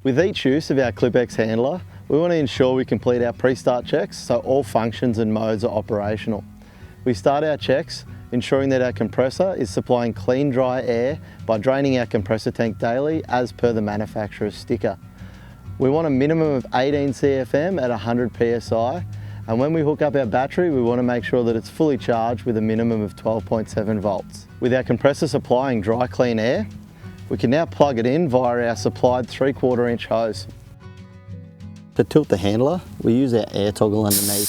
With each use of our Clipex handler, we want to ensure we complete our pre-start checks so all functions and modes are operational. We start our checks ensuring that our compressor is supplying clean, dry air by draining our compressor tank daily as per the manufacturer's sticker. We want a minimum of 18 CFM at 100 PSI, and when we hook up our battery, we want to make sure that it's fully charged with a minimum of 12.7 volts. With our compressor supplying dry, clean air, we can now plug it in via our supplied 3/4 inch hose. To tilt the handler, we use our air toggle underneath.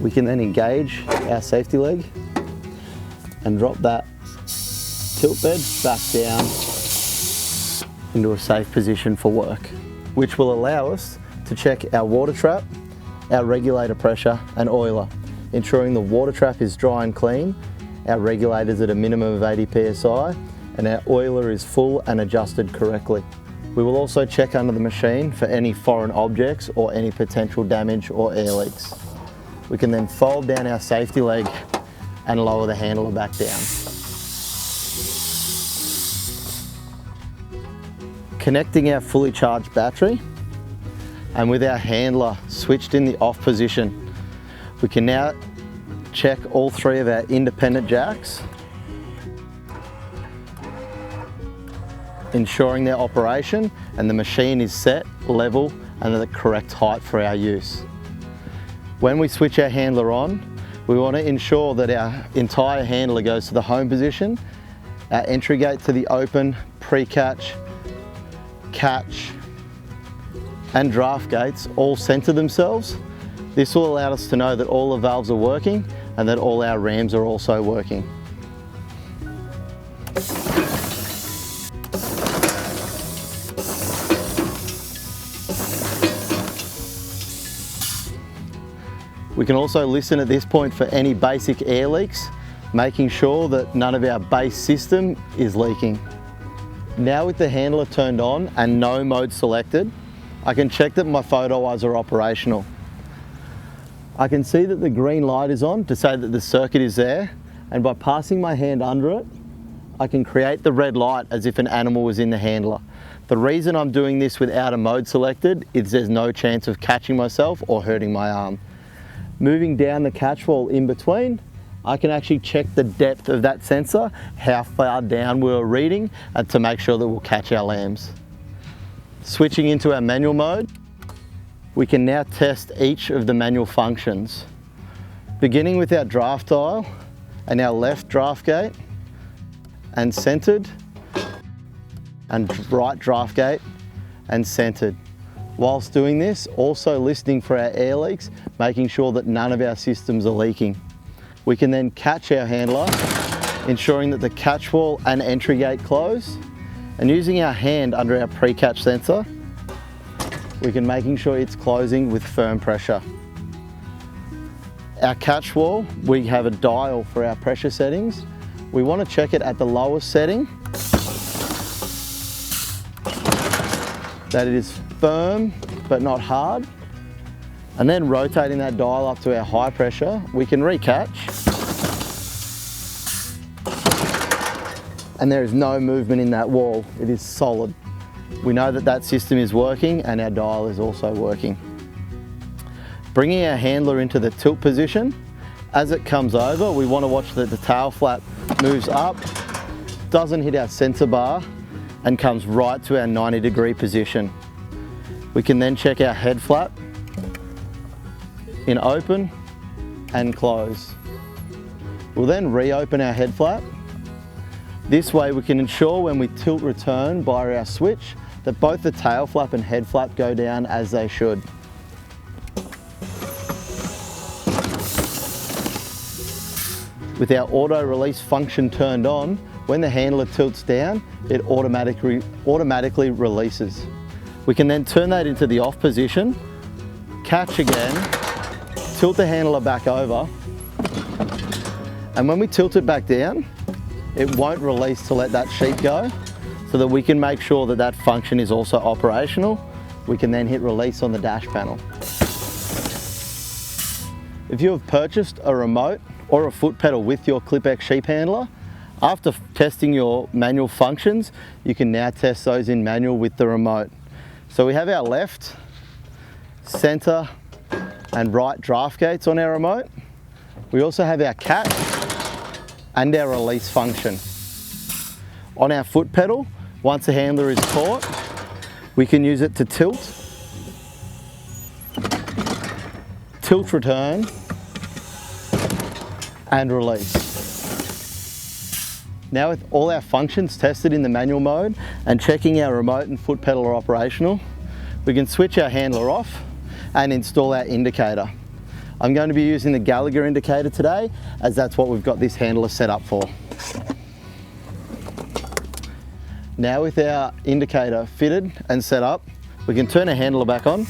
We can then engage our safety leg and drop that tilt bed back down into a safe position for work, which will allow us to check our water trap, our regulator pressure and oiler, ensuring the water trap is dry and clean, our regulator's at a minimum of 80 PSI, and our oiler is full and adjusted correctly. We will also check under the machine for any foreign objects or any potential damage or air leaks. We can then fold down our safety leg and lower the handler back down. Connecting our fully charged battery, and with our handler switched in the off position, we can now check all 3 of our independent jacks, ensuring their operation and the machine is set, level and at the correct height for our use. When we switch our handler on, we want to ensure that our entire handler goes to the home position, our entry gate to the open, pre-catch, catch and draft gates all center themselves. This will allow us to know that all the valves are working and that all our rams are also working. We can also listen at this point for any basic air leaks, making sure that none of our base system is leaking. Now with the handler turned on and no mode selected, I can check that my photo eyes are operational. I can see that the green light is on to say that the circuit is there, and by passing my hand under it, I can create the red light as if an animal was in the handler. The reason I'm doing this without a mode selected is there's no chance of catching myself or hurting my arm. Moving down the catch wall in between, I can actually check the depth of that sensor, how far down we're reading, and to make sure that we'll catch our lambs. Switching into our manual mode, we can now test each of the manual functions. Beginning with our draft dial and our left draft gate, and centered, and right draft gate, and centered. Whilst doing this, also listening for our air leaks, making sure that none of our systems are leaking. We can then catch our handler, ensuring that the catch wall and entry gate close, and using our hand under our pre-catch sensor, we can making sure it's closing with firm pressure. Our catch wall, we have a dial for our pressure settings. We want to check it at the lowest setting, that it is firm but not hard, and then rotating that dial up to our high pressure, we can re-catch, and there is no movement in that wall, it is solid. We know that that system is working and our dial is also working. Bringing our handler into the tilt position, as it comes over, we want to watch that the tail flap moves up, doesn't hit our sensor bar, and comes right to our 90-degree position. We can then check our head flap in open and close. We'll then reopen our head flap. This way we can ensure when we tilt return via our switch that both the tail flap and head flap go down as they should. With our auto release function turned on, when the handler tilts down, it automatically releases. We can then turn that into the off position, catch again, tilt the handler back over, and when we tilt it back down, it won't release to let that sheep go, so that we can make sure that that function is also operational. We can then hit release on the dash panel. If you have purchased a remote or a foot pedal with your Clipex sheep handler, After testing your manual functions, you can now test those in manual with the remote. So we have our left, center, and right draft gates on our remote. We also have our catch and our release function. On our foot pedal, once the handler is caught, we can use it to tilt return, and release. Now with all our functions tested in the manual mode and checking our remote and foot pedal are operational, we can switch our handler off and install our indicator. I'm going to be using the Gallagher Indicator today, as that's what we've got this handler set up for. Now with our indicator fitted and set up, we can turn our handler back on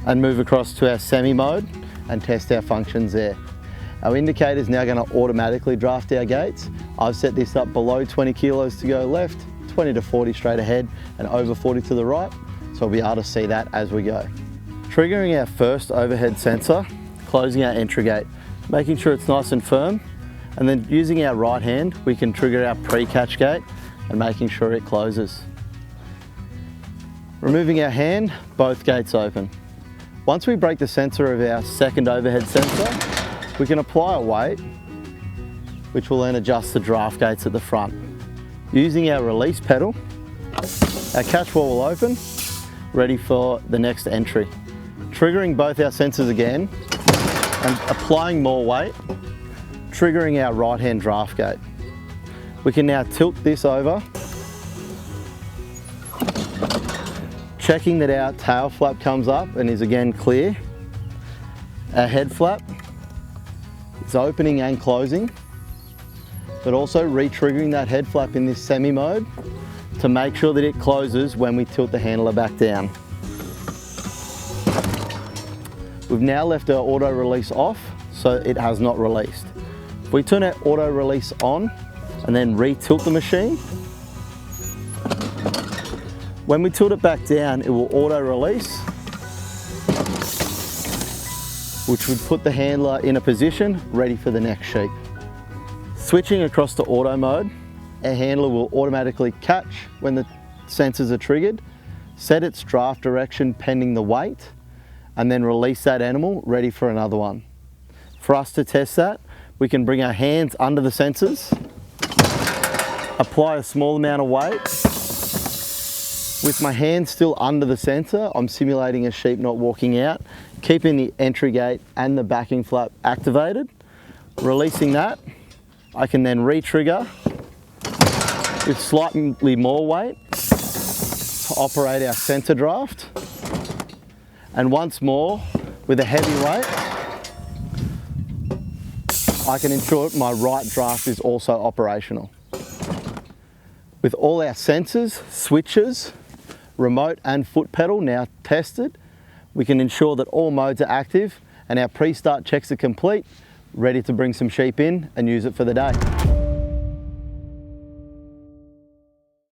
and move across to our semi mode and test our functions there. Our indicator is now going to automatically draft our gates. I've set this up below 20 kilos to go left, 20 to 40 straight ahead, and over 40 to the right, so we'll be able to see that as we go. Triggering our first overhead sensor, closing our entry gate, making sure it's nice and firm, and then using our right hand, we can trigger our pre-catch gate and making sure it closes. Removing our hand, both gates open. Once we break the sensor of our second overhead sensor, we can apply a weight, which will then adjust the draft gates at the front. Using our release pedal, our catch wall will open, ready for the next entry. Triggering both our sensors again and applying more weight, triggering our right hand draft gate. We can now tilt this over, checking that our tail flap comes up and is again clear. Our head flap is opening and closing, but also re-triggering that head flap in this semi mode to make sure that it closes when we tilt the handler back down. We've now left our auto release off, so it has not released. If we turn our auto release on and then re-tilt the machine, when we tilt it back down, it will auto release, which would put the handler in a position ready for the next sheep. Switching across to auto mode, our handler will automatically catch when the sensors are triggered, set its draft direction pending the weight, and then release that animal ready for another one. For us to test that, we can bring our hands under the sensors, apply a small amount of weight. With my hands still under the sensor, I'm simulating a sheep not walking out, keeping the entry gate and the backing flap activated. Releasing that, I can then re-trigger with slightly more weight to operate our sensor draft. And once more, with a heavy weight, I can ensure my right draft is also operational. With all our sensors, switches, remote and foot pedal now tested, we can ensure that all modes are active and our pre-start checks are complete, ready to bring some sheep in and use it for the day.